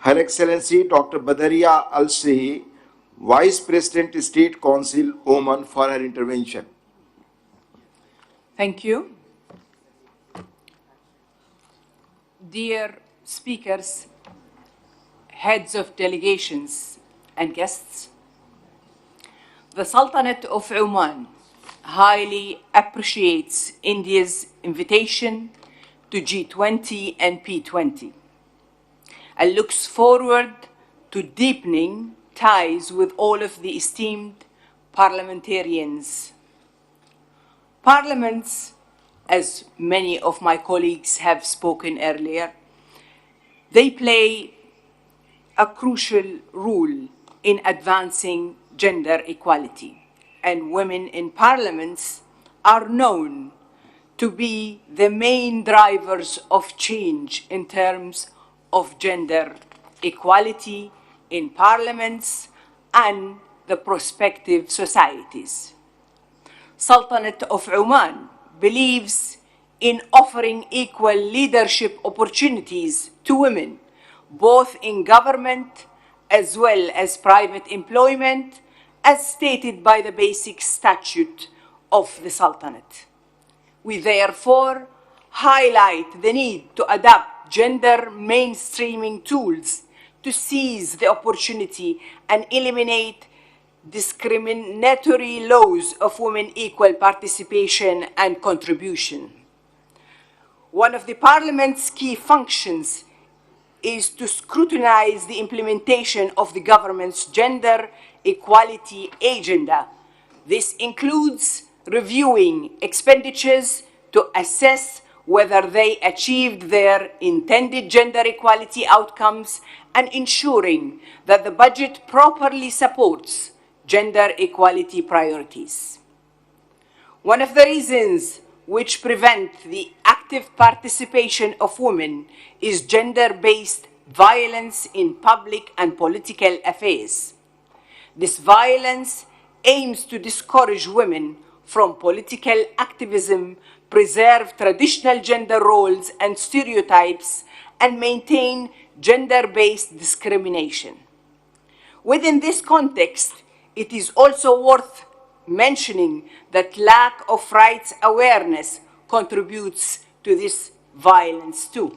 Her Excellency Dr. Badria Al Shehi, Vice President State Council, Oman, for her intervention. Thank you. Dear speakers, heads of delegations, and guests, the Sultanate of Oman highly appreciates India's invitation to G20 and P20 and looks forward to deepening ties with all of the esteemed parliamentarians. Parliaments, as many of my colleagues have spoken earlier, they play a crucial role in advancing gender equality, and women in parliaments are known to be the main drivers of change in terms of gender equality in parliaments and the prospective societies. Sultanate of Oman believes in offering equal leadership opportunities to women, both in government as well as private employment, as stated by the basic statute of the Sultanate. We therefore highlight the need to adopt gender mainstreaming tools to seize the opportunity and eliminate discriminatory laws of women equal participation and contribution. One of the Parliament's key functions is to scrutinize the implementation of the government's gender equality agenda. This includes reviewing expenditures to assess whether they achieved their intended gender equality outcomes and ensuring that the budget properly supports gender equality priorities. One of the reasons which prevent the active participation of women is gender-based violence in public and political affairs. This violence aims to discourage women from political activism, preserve traditional gender roles and stereotypes, and maintain gender-based discrimination. Within this context, it is also worth mentioning that lack of rights awareness contributes to this violence too.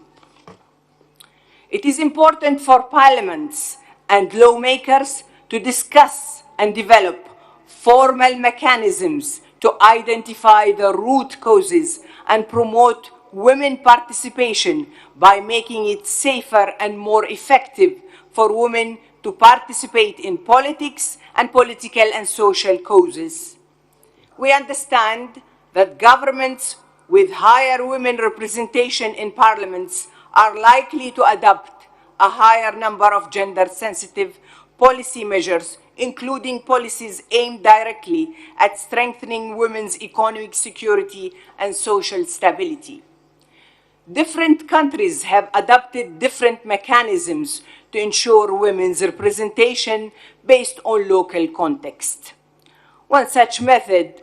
It is important for parliaments and lawmakers to discuss and develop formal mechanisms to identify the root causes and promote women participation by making it safer and more effective for women to participate in politics and political and social causes. We understand that governments with higher women representation in parliaments are likely to adopt a higher number of gender-sensitive policy measures, including policies aimed directly at strengthening women's economic security and social stability. Different countries have adopted different mechanisms to ensure women's representation based on local context. One such method,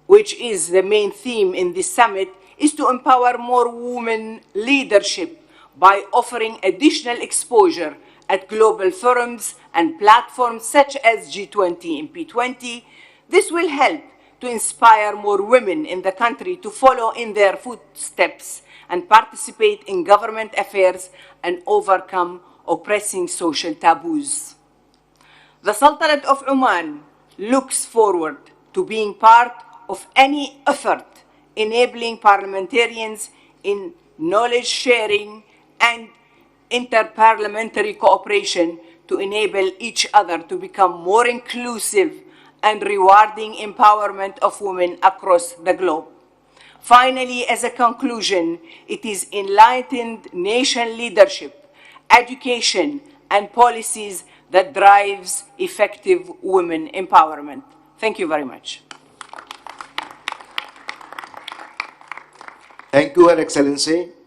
which is the main theme in this summit, is to empower more women leadership by offering additional exposure at global forums and platforms such as G20 and P20. This will help to inspire more women in the country to follow in their footsteps and participate in government affairs and overcome oppressing social taboos. The Sultanate of Oman looks forward to being part of any effort enabling parliamentarians in knowledge sharing and interparliamentary cooperation to enable each other to become more inclusive and rewarding empowerment of women across the globe. Finally, as a conclusion, it is enlightened nation leadership, education, and policies that drives effective women empowerment. Thank you very much. Thank you, Her Excellency.